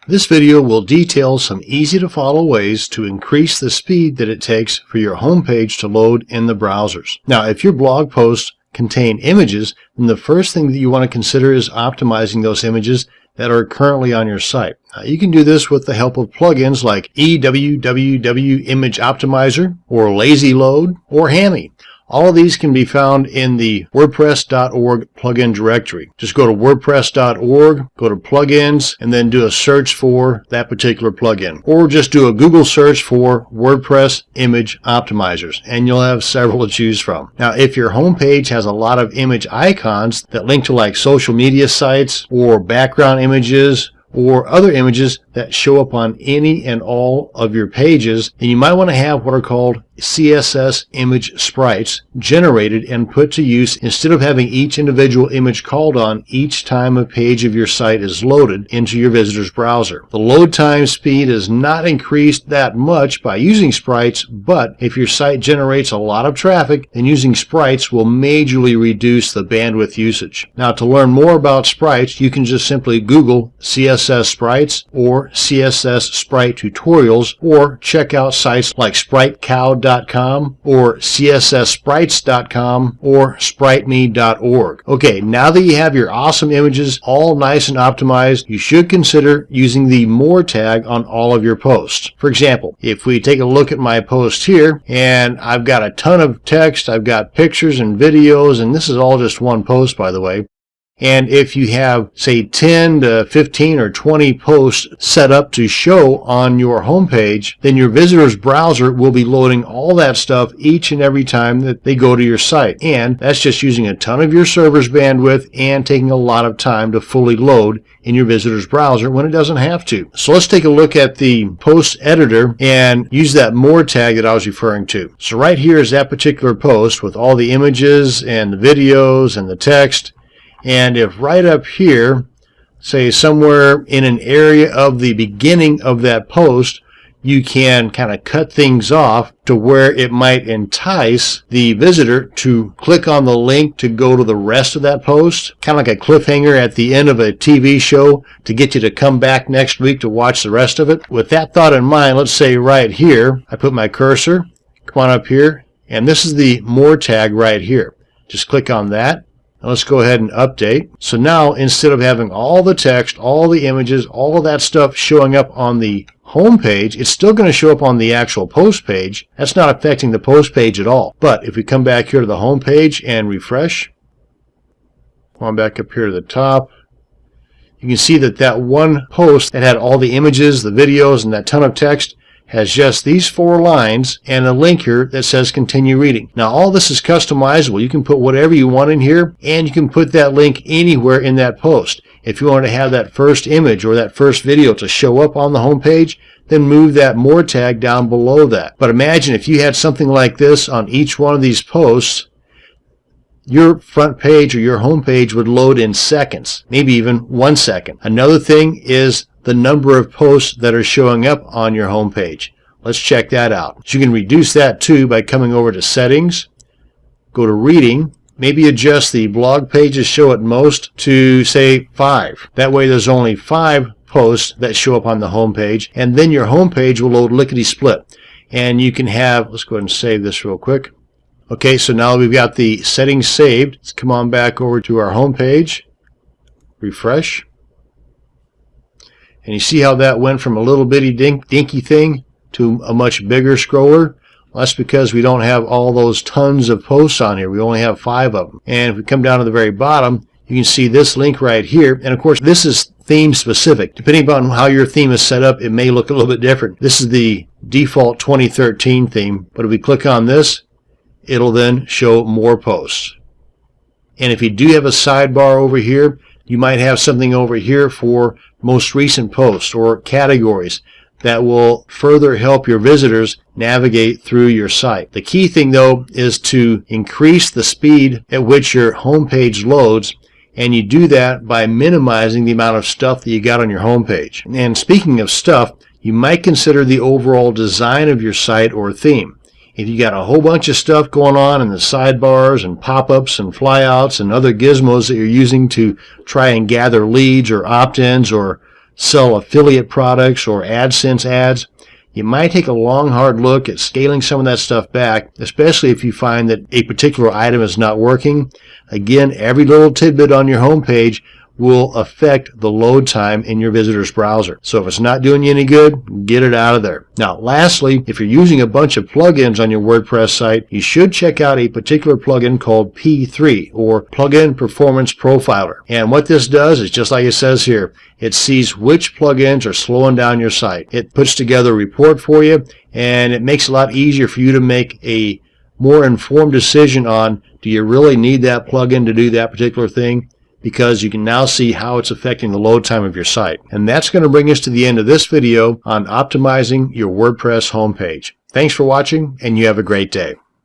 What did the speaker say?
This video will detail some easy to follow ways to increase the speed that it takes for your homepage to load in the browsers. Now, if your blog posts contain images, then the first thing that you want to consider is optimizing those images that are currently on your site. Now, you can do this with the help of plugins like EWWW Image Optimizer or Lazy Load or Hammy. All of these can be found in the WordPress.org plugin directory. Just go to WordPress.org, go to plugins, and then do a search for that particular plugin. Or just do a Google search for WordPress Image Optimizers, and you'll have several to choose from. Now, if your homepage has a lot of image icons that link to like social media sites or background images or other images that show up on any and all of your pages, then you might want to have what are called CSS image sprites generated and put to use instead of having each individual image called on each time a page of your site is loaded into your visitor's browser. The load time speed is not increased that much by using sprites, but if your site generates a lot of traffic, then using sprites will majorly reduce the bandwidth usage. Now, to learn more about sprites, you can just simply Google CSS sprites or CSS sprite tutorials, or check out sites like SpriteCow.com or CSSsprites.com or SpriteMe.org. Okay, now that you have your awesome images all nice and optimized, you should consider using the More tag on all of your posts. For example, if we take a look at my post here, and I've got a ton of text, I've got pictures and videos, and this is all just one post, by the way. And if you have, say, 10 to 15 or 20 posts set up to show on your homepage, then your visitor's browser will be loading all that stuff each and every time that they go to your site. And that's just using a ton of your server's bandwidth and taking a lot of time to fully load in your visitor's browser when it doesn't have to. So let's take a look at the post editor and use that More tag that I was referring to. So right here is that particular post with all the images and the videos and the text. And if right up here, say somewhere in an area of the beginning of that post, you can kind of cut things off to where it might entice the visitor to click on the link to go to the rest of that post, kind of like a cliffhanger at the end of a TV show to get you to come back next week to watch the rest of it. With that thought in mind, let's say right here, I put my cursor, come on up here, and this is the More tag right here. Just click on that. Let's go ahead and update. So now, instead of having all the text, all the images, all of that stuff showing up on the home page, it's still going to show up on the actual post page. That's not affecting the post page at all. But if we come back here to the home page and refresh, come on back up here to the top, you can see that that one post that had all the images, the videos, and that ton of text has just these 4 lines and a link here that says continue reading. Now, all this is customizable. You can put whatever you want in here, and you can put that link anywhere in that post. If you want to have that first image or that first video to show up on the home page, then move that More tag down below that. But imagine if you had something like this on each one of these posts, your front page or your home page would load in seconds, maybe even 1 second. Another thing is the number of posts that are showing up on your home page. Let's check that out. So you can reduce that too by coming over to Settings, go to Reading, maybe adjust the blog pages show at most to say 5. That way there's only 5 posts that show up on the home page, and then your home page will load lickety-split. And you can have, let's go ahead and save this real quick. Okay, so now we've got the settings saved. Let's come on back over to our home page, refresh. And you see how that went from a little bitty dinky thing to a much bigger scroller? Well, that's because we don't have all those tons of posts on here. We only have 5 of them. And if we come down to the very bottom, you can see this link right here. And of course, this is theme specific. Depending upon how your theme is set up, it may look a little bit different. This is the default 2013 theme. But if we click on this, it'll then show more posts. And if you do have a sidebar over here, you might have something over here for most recent posts or categories that will further help your visitors navigate through your site. The key thing, though, is to increase the speed at which your homepage loads, and you do that by minimizing the amount of stuff that you got on your homepage. And speaking of stuff, you might consider the overall design of your site or theme. If you got a whole bunch of stuff going on in the sidebars and pop-ups and flyouts and other gizmos that you're using to try and gather leads or opt-ins or sell affiliate products or AdSense ads, you might take a long, hard look at scaling some of that stuff back, especially if you find that a particular item is not working. Again, every little tidbit on your home page will affect the load time in your visitor's browser. So if it's not doing you any good, get it out of there. Now, lastly, if you're using a bunch of plugins on your WordPress site, you should check out a particular plugin called P3, or Plugin Performance Profiler. And what this does is just like it says here, it sees which plugins are slowing down your site. It puts together a report for you, and it makes it a lot easier for you to make a more informed decision on, do you really need that plugin to do that particular thing? Because you can now see how it's affecting the load time of your site. And that's going to bring us to the end of this video on optimizing your WordPress homepage. Thanks for watching, and you have a great day.